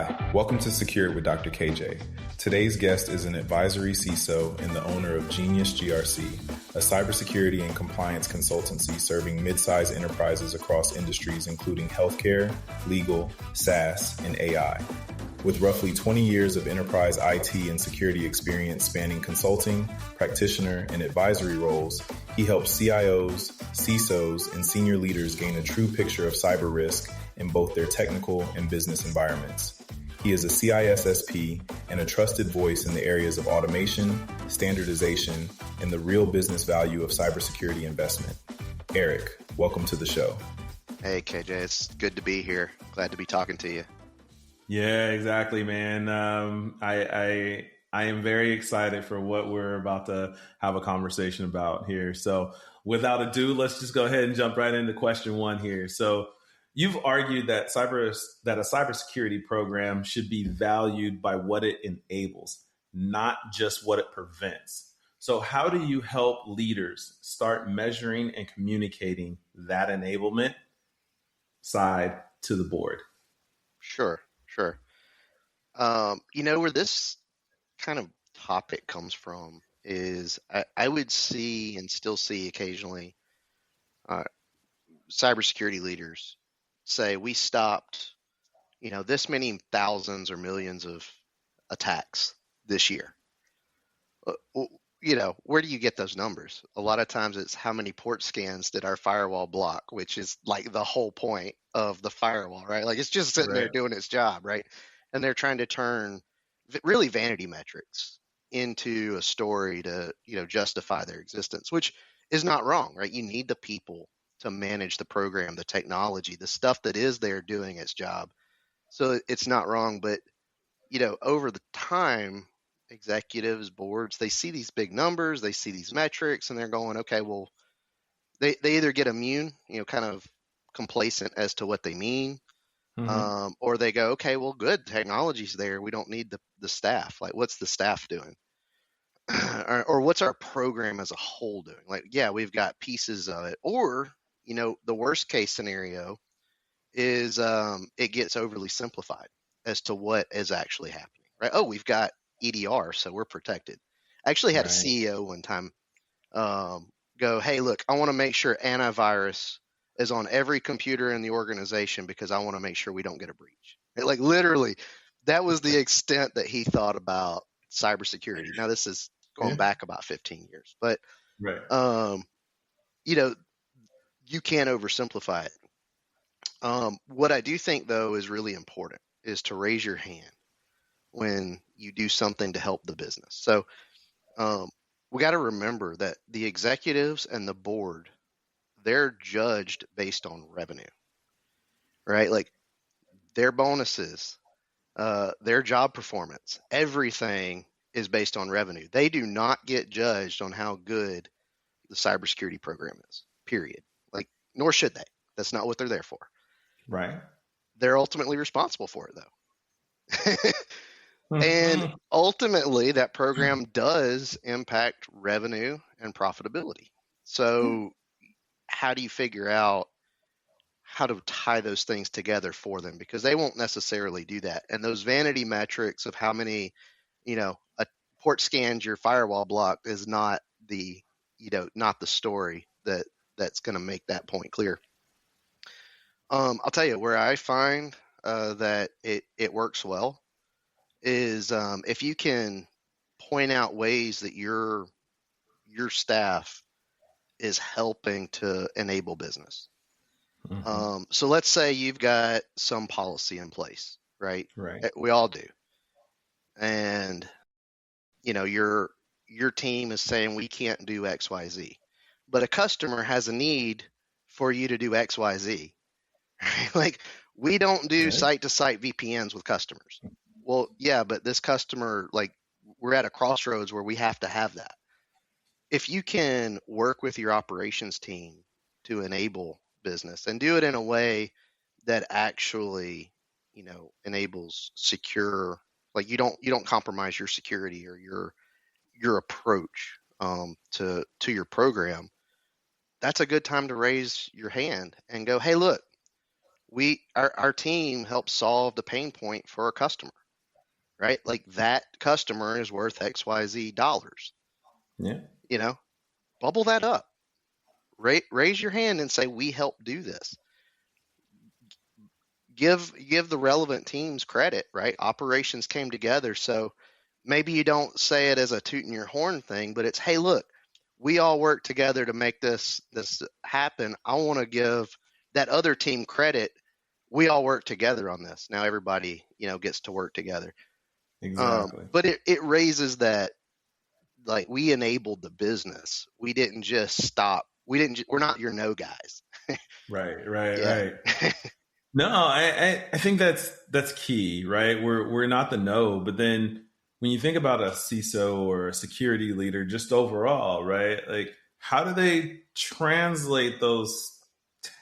Hi, welcome to Secure It with Dr. KJ. Today's guest is an advisory CISO and the owner of Genius GRC, a cybersecurity and compliance consultancy serving mid-sized enterprises across industries including healthcare, legal, SaaS, and AI. With roughly 20 years of enterprise IT and security experience spanning consulting, practitioner, and advisory roles, he helps CIOs, CISOs, and senior leaders gain a true picture of cyber risk in both their technical and business environments. He is a CISSP and a trusted voice in the areas of automation, standardization, and the real business value of cybersecurity investment. Eric, welcome to the show. Hey, KJ, it's good to be here. Glad to be talking to you. Yeah, exactly, man. I am very excited for what we're about to have a conversation about here. So without ado, let's just go ahead and jump right into question one here. So you've argued that a cybersecurity program should be valued by what it enables, not just what it prevents. So how do you help leaders start measuring and communicating that enablement side to the board? Sure. Where this kind of topic comes from is I would see and still see occasionally cybersecurity leaders say we stopped, this many thousands or millions of attacks this year. Where do you get those numbers? A lot of times it's how many port scans did our firewall block, which is like the whole point of the firewall, right? Like it's just sitting there doing its job, right? And they're trying to turn really vanity metrics into a story to, justify their existence, which is not wrong, right? You need the people to manage the program, the technology, the stuff that is there doing its job. So it's not wrong, but, over the time, executives, boards, they see these big numbers, they see these metrics, and they're going, okay, well, they either get immune, kind of complacent as to what they mean, or they go, okay, well, good, technology's there. We don't need the staff. Like, what's the staff doing? or what's our program as a whole doing? Like, yeah, we've got pieces of it. Or, the worst case scenario is it gets overly simplified as to what is actually happening, right? Oh, we've got EDR, so we're protected. I actually had a CEO one time go, hey, look, I want to make sure antivirus is on every computer in the organization because I want to make sure we don't get a breach. Like literally, that was the extent that he thought about cybersecurity. Now, this is going back about 15 years, but you can't oversimplify it. What I do think, though, is really important is to raise your hand when you do something to help the business. So we got to remember that the executives and the board, they're judged based on revenue, right? Like their bonuses, their job performance, everything is based on revenue. They do not get judged on how good the cybersecurity program is, period. Like, nor should they. That's not what they're there for. Right. They're ultimately responsible for it, though. And ultimately, that program does impact revenue and profitability. So how do you figure out how to tie those things together for them? Because they won't necessarily do that. And those vanity metrics of how many, a port scans your firewall block is not the, not the story that's going to make that point clear. I'll tell you where I find that it works well is if you can point out ways that your staff is helping to enable business. So let's say you've got some policy in place, right? Right. We all do. And, your team is saying we can't do X, Y, Z, but a customer has a need for you to do X, Y, Z. Like we don't do site-to-site VPNs with customers. Well, yeah, but this customer, like we're at a crossroads where we have to have that. If you can work with your operations team to enable business and do it in a way that actually, enables secure, like you don't compromise your security or your approach to your program, that's a good time to raise your hand and go, hey, look, our team helps solve the pain point for a customer, right? Like that customer is worth XYZ dollars. Yeah. Bubble that up. Raise your hand and say, we help do this. Give the relevant teams credit, right? Operations came together. So maybe you don't say it as a tooting your horn thing, but it's, hey, look, we all work together to make this happen. I want to give that other team credit. We all work together on this. Now everybody, gets to work together. Exactly. But it raises that, like, we enabled the business. We didn't just stop. We're not your no guys. Right. No, I think that's key, right? We're not the no, but then when you think about a CISO or a security leader, just overall, right? Like, how do they translate those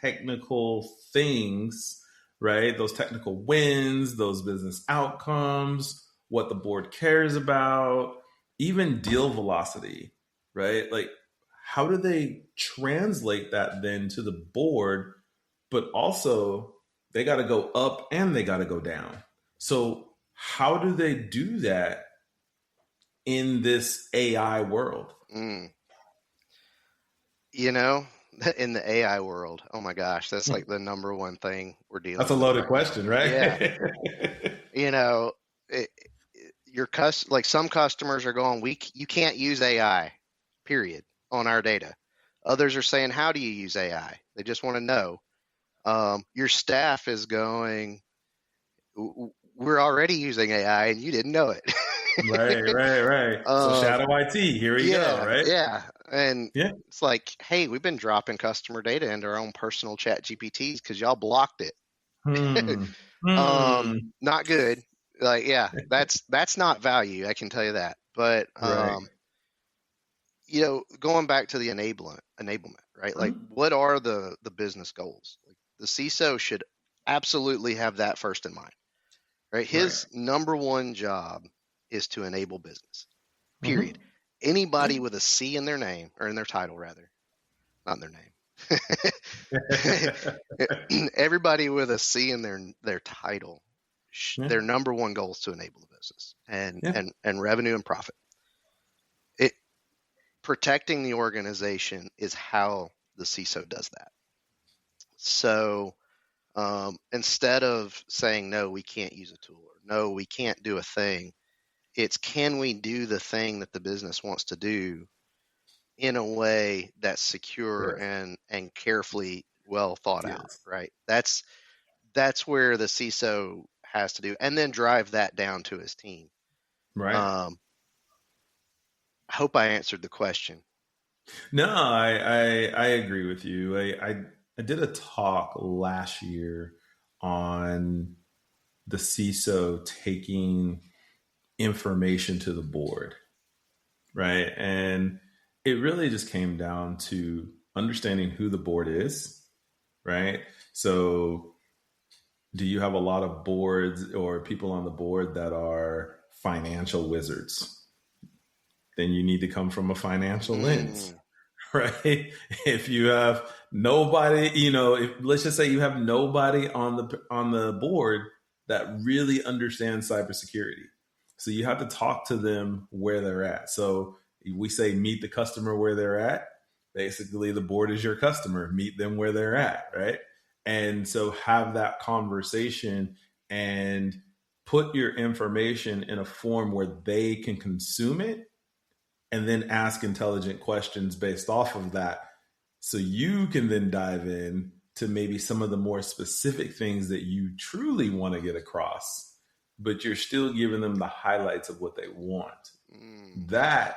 technical things, right? Those technical wins, those business outcomes, what the board cares about, even deal velocity, right? Like, how do they translate that then to the board? But also, they got to go up and they got to go down. So how do they do that in this AI world? In the AI world, oh my gosh, that's like the number one thing we're dealing with. That's a loaded question, right? Yeah. Like some customers are going, you can't use AI, period, on our data. Others are saying, how do you use AI? They just want to know. Your staff is going, we're already using AI and you didn't know it. Right. So shadow IT, here we go, right? Yeah. And it's like, hey, we've been dropping customer data into our own personal chat GPTs because y'all blocked it. Not good. Like, yeah, that's not value. I can tell you that. But, going back to the enablement, right? Like, what are the business goals? Like, the CISO should absolutely have that first in mind, right? His number one job is to enable business, period. Anybody with a C in their name, or in their title rather, not in their name. Everybody with a C in their title, their number one goal is to enable the business and revenue and profit. Protecting the organization is how the CISO does that. So instead of saying, no, we can't use a tool, or no, we can't do a thing, it's, can we do the thing that the business wants to do in a way that's secure and carefully well thought out, right? That's where the CISO has to do, and then drive that down to his team. Right. I hope I answered the question. No, I agree with you. I did a talk last year on the CISO taking information to the board, right? And it really just came down to understanding who the board is, right? So do you have a lot of boards or people on the board that are financial wizards? Then you need to come from a financial lens, right? If you have nobody, let's just say you have nobody on the board that really understands cybersecurity. So you have to talk to them where they're at. So we say meet the customer where they're at. Basically, the board is your customer. Meet them where they're at, right? And so have that conversation and put your information in a form where they can consume it, and then ask intelligent questions based off of that. So you can then dive in to maybe some of the more specific things that you truly want to get across, but you're still giving them the highlights of what they want. That,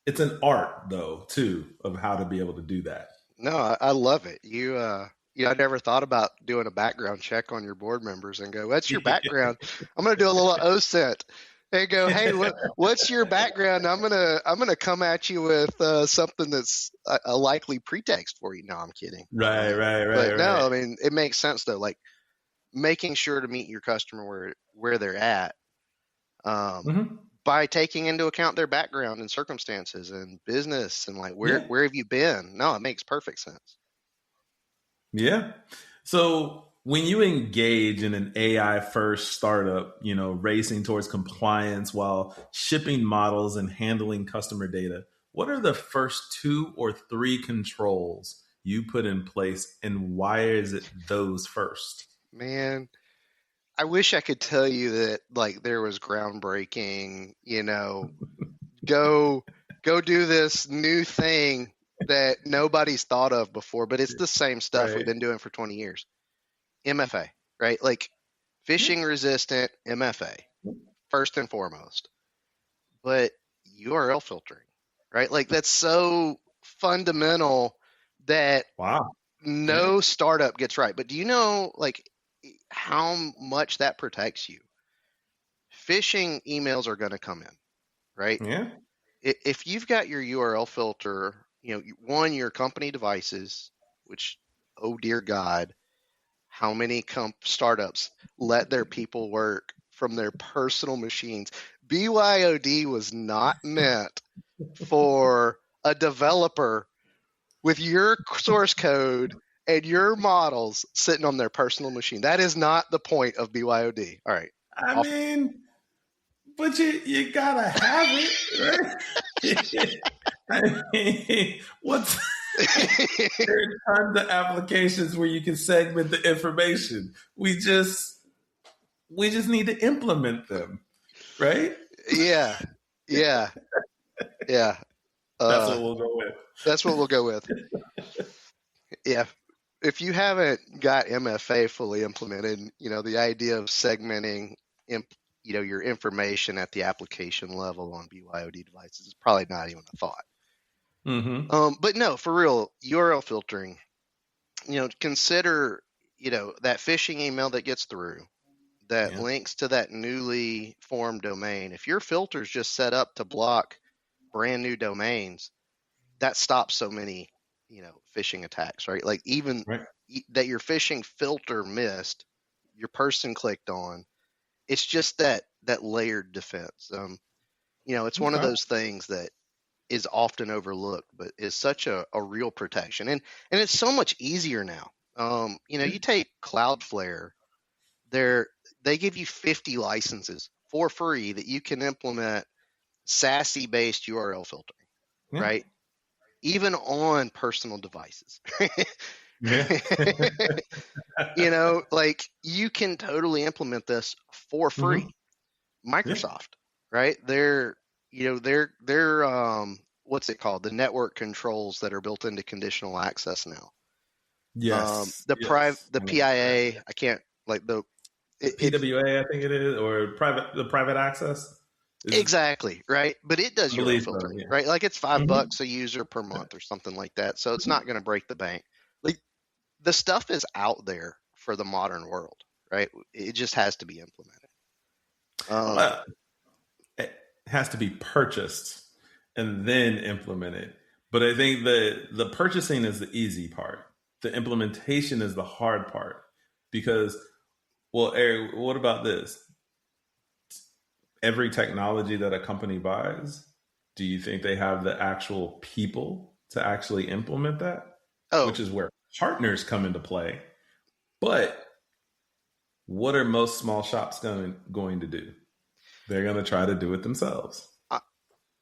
it's an art though, too, of how to be able to do that. No, I love it. I never thought about doing a background check on your board members and go, what's your background? I'm going to do a little OSINT. They go, hey, what's your background? I'm gonna come at you with something that's a likely pretext for you. No, I'm kidding. Right. But no, I mean, it makes sense though. Like, making sure to meet your customer where they're at, by taking into account their background and circumstances and business and like where have you been? No, it makes perfect sense. Yeah. So when you engage in an AI first startup, racing towards compliance while shipping models and handling customer data, what are the first 2 or 3 controls you put in place, and why is it those first? Man, I wish I could tell you that like there was groundbreaking, go do this new thing that nobody's thought of before, but it's the same stuff we've been doing for 20 years. MFA, right? Like phishing resistant MFA, first and foremost. But URL filtering, right? Like that's so fundamental that no startup gets right. But do you know like how much that protects you? Phishing emails are going to come in, right? Yeah. If you've got your URL filter, your company devices, which, oh dear God, how many startups let their people work from their personal machines? BYOD was not meant for a developer with your source code and your models sitting on their personal machine. That is not the point of BYOD. All right. I mean, but you gotta have it, right? I mean, there are tons of applications where you can segment the information. We just need to implement them, right? Yeah. That's what we'll go with. That's what we'll go with. Yeah. If you haven't got MFA fully implemented, the idea of segmenting, your information at the application level on BYOD devices is probably not even a thought. Mm-hmm. But no, for real, URL filtering, consider, that phishing email that gets through that links to that newly formed domain. If your filter's just set up to block brand new domains, that stops so many, phishing attacks, right? Like even that your phishing filter missed, your person clicked on, it's just that layered defense. It's one of those things that is often overlooked, but is such a real protection. And it's so much easier now. You take Cloudflare, they give you 50 licenses for free that you can implement SASE-based URL filtering, right? Even on personal devices. Like you can totally implement this for free. Microsoft, right? They're what's it called? The network controls that are built into conditional access now. Yes. The PIA, I can't like the PWA, I think it is, or the private access. Exactly, right? But it does URL filtering, right? Like it's $5 a user per month or something like that. So it's not going to break the bank. Like the stuff is out there for the modern world, right? It just has to be implemented. It has to be purchased and then implemented. But I think the purchasing is the easy part. The implementation is the hard part. Because, well, Eric, what about this? Every technology that a company buys, do you think they have the actual people to actually implement that? Which is where partners come into play. But what are most small shops going to do? They're going to try to do it themselves.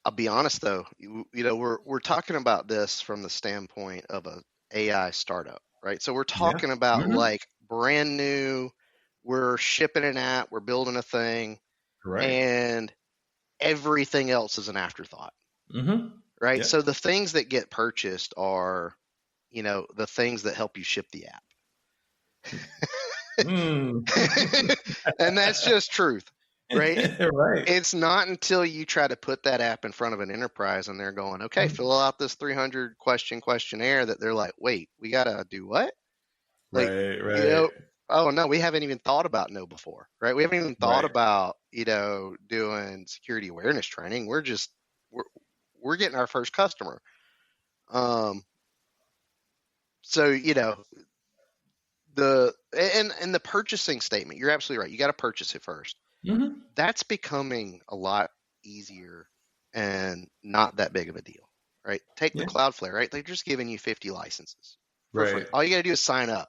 I'll be honest though, we're talking about this from the standpoint of a AI startup, right? So we're talking about like brand new, we're shipping an app, we're building a thing, and everything else is an afterthought, right? Yep. So the things that get purchased are, the things that help you ship the app. And that's just truth. Right? It's not until you try to put that app in front of an enterprise and they're going, okay, fill out this 300 question questionnaire, that they're like, wait, we got to do what? Like, oh no, we haven't even thought about no before, right? We haven't even thought about, doing security awareness training. We're getting our first customer. So, the purchasing statement, you're absolutely right. You got to purchase it first. That's becoming a lot easier and not that big of a deal, right? Take the Cloudflare, right? They're just giving you 50 licenses for free. All you got to do is sign up.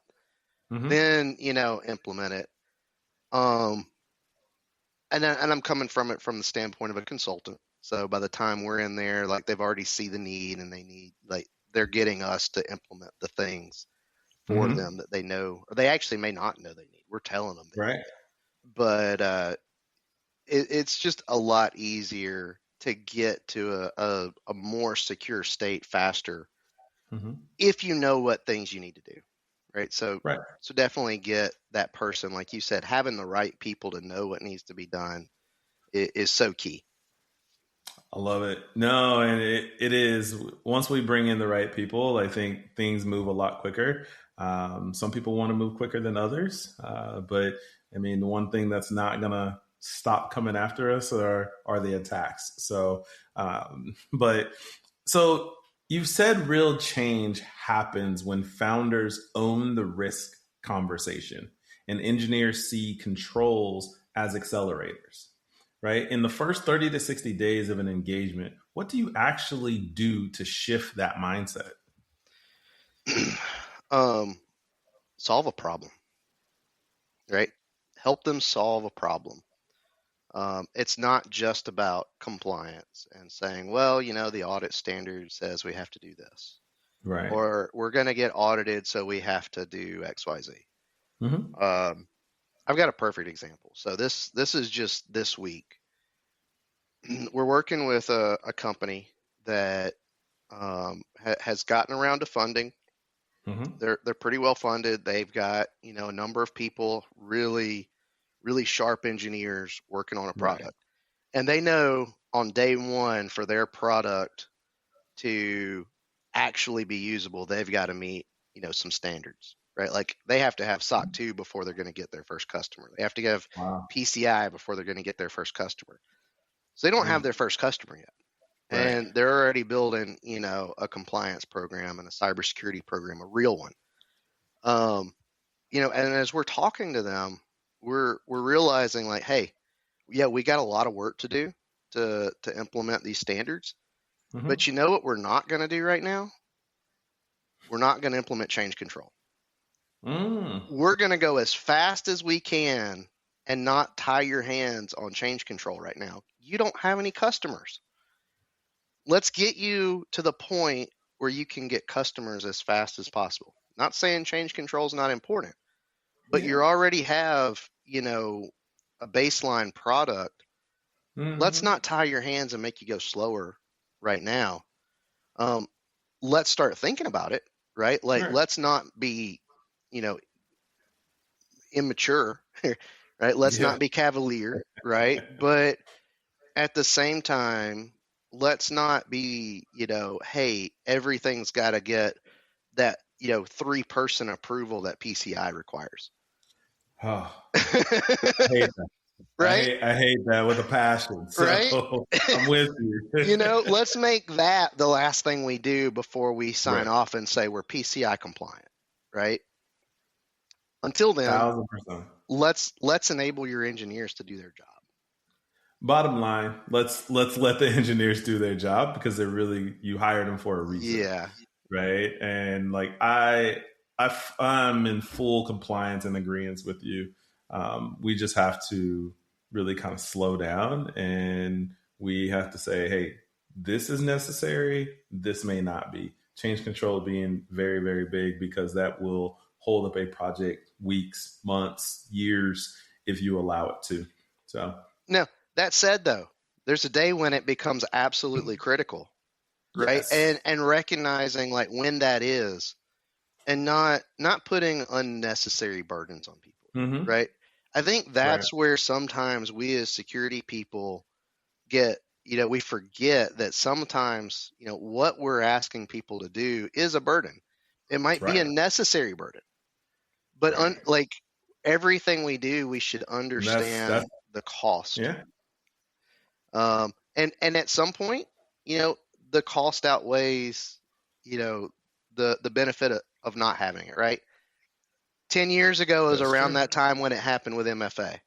then, implement it. And I'm coming from it from the standpoint of a consultant. So by the time we're in there, like they've already see the need and they're getting us to implement the things for them that they know, or they actually may not know they need. We're telling them. Right. But it's just a lot easier to get to a more secure state faster if you know what things you need to do. Right. So definitely get that person, like you said, having the right people to know what needs to be done is so key. I love it. No, and it is. Once we bring in the right people, I think things move a lot quicker. Some people want to move quicker than others. But I mean, the one thing that's not going to stop coming after us are the attacks. So, so you've said real change happens when founders own the risk conversation and engineers see controls as accelerators, right? In the first 30 to 60 days of an engagement, what do you actually do to shift that mindset? Solve a problem, right? Help them solve a problem. It's not just about compliance and saying, well, the audit standard says we have to do this. Right. Or we're going to get audited, so we have to do X, Y, Z. I've got a perfect example. So this is just this week. We're working with a company that has gotten around to funding. They're pretty well funded. They've got a number of people, really sharp engineers working on a product, and they know on day one for their product to actually be usable, they've got to meet some standards, right? Like they have to have SOC 2 before they're going to get their first customer. They have to have PCI before they're going to get their first customer. So they don't have their first customer yet. And they're already building, a compliance program and a cybersecurity program, a real one. And as we're talking to them, we're realizing like, hey, yeah, we got a lot of work to do to implement these standards. But you know what we're not going to do right now? We're not going to implement change control. We're going to go as fast as we can and not tie your hands on change control right now. You don't have any customers. Let's get you to the point where you can get customers as fast as possible. Not saying change control is not important, but you already have, a baseline product. Let's not tie your hands and make you go slower right now. Let's start thinking about it, right? Like, let's not be, immature, right? Let's not be cavalier, right? But at the same time, let's not be, hey, everything's got to get that, 3-person approval that PCI requires. Oh, I hate that. Right? I hate that with a passion. So right? I'm with you. Let's make that the last thing we do before we sign off and say we're PCI compliant, right? Until then, 1,000%. Let's enable your engineers to do their job. Bottom line, let's let the engineers do their job because you hired them for a reason. Yeah. Right. And like I'm in full compliance and agreement with you. We just have to really kind of slow down and we have to say, hey, this is necessary. This may not be. Change control being very, very big because that will hold up a project weeks, months, years if you allow it to. So no. That said, though, there's a day when it becomes absolutely critical, right? Yes. And recognizing like when that is, and not putting unnecessary burdens on people, right? I think that's where sometimes we as security people get, we forget that sometimes, what we're asking people to do is a burden. It might be a necessary burden, but like everything we do, we should understand the cost. Yeah. And at some point, the cost outweighs, the benefit of not having it, right? 10 years ago was around that time when it happened with MFA,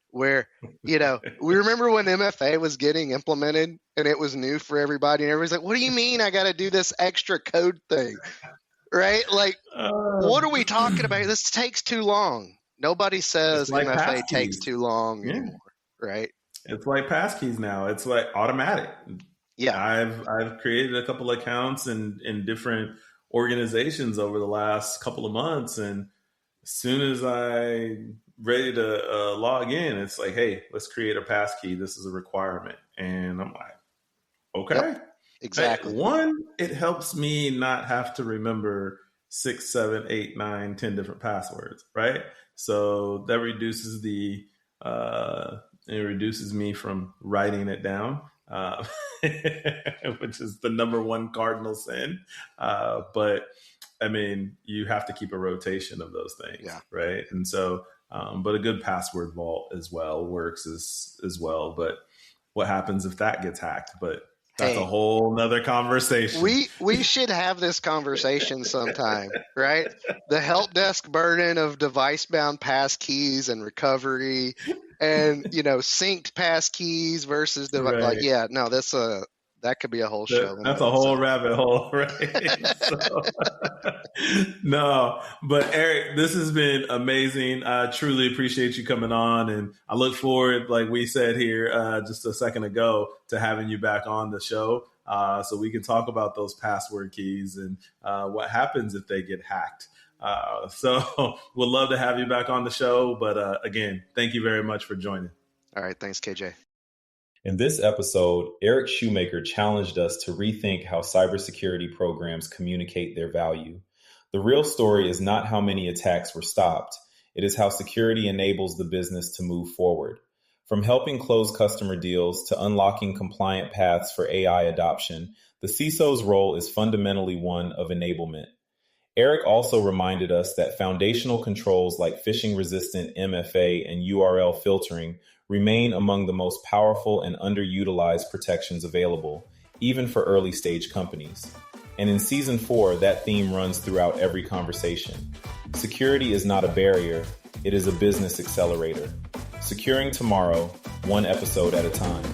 where, we remember when MFA was getting implemented and it was new for everybody and everybody's like, what do you mean I got to do this extra code thing? right? Like, what are we talking about? This takes too long. Nobody says like MFA takes too long anymore, right? It's like passkeys now. It's like automatic. Yeah. I've created a couple of accounts in different organizations over the last couple of months, and as soon as I'm ready to log in, it's like, hey, let's create a passkey. This is a requirement. And I'm like, okay. Yep, exactly. One, it helps me not have to remember 6, 7, 8, 9, 10 different passwords, right? So that reduces it reduces me from writing it down, which is the number one cardinal sin. But I mean, you have to keep a rotation of those things, right? And so, but a good password vault as well works as well. But what happens if that gets hacked? But that's a whole nother conversation. We should have this conversation sometime, right? The help desk burden of device-bound passkeys and recovery, and synced passkeys versus like, that could be a whole show. That's a whole rabbit hole, right? No, but Eric, this has been amazing. I truly appreciate you coming on, and I look forward, like we said here just a second ago, to having you back on the show so we can talk about those password keys and what happens if they get hacked. So we'd love to have you back on the show. But again, thank you very much for joining. All right. Thanks, KJ. In this episode, Eric Shoemaker challenged us to rethink how cybersecurity programs communicate their value. The real story is not how many attacks were stopped. It is how security enables the business to move forward. From helping close customer deals to unlocking compliant paths for AI adoption, the CISO's role is fundamentally one of enablement. Eric also reminded us that foundational controls like phishing-resistant MFA and URL filtering remain among the most powerful and underutilized protections available, even for early-stage companies. And in Season 4, that theme runs throughout every conversation. Security is not a barrier, it is a business accelerator. Securing tomorrow, one episode at a time.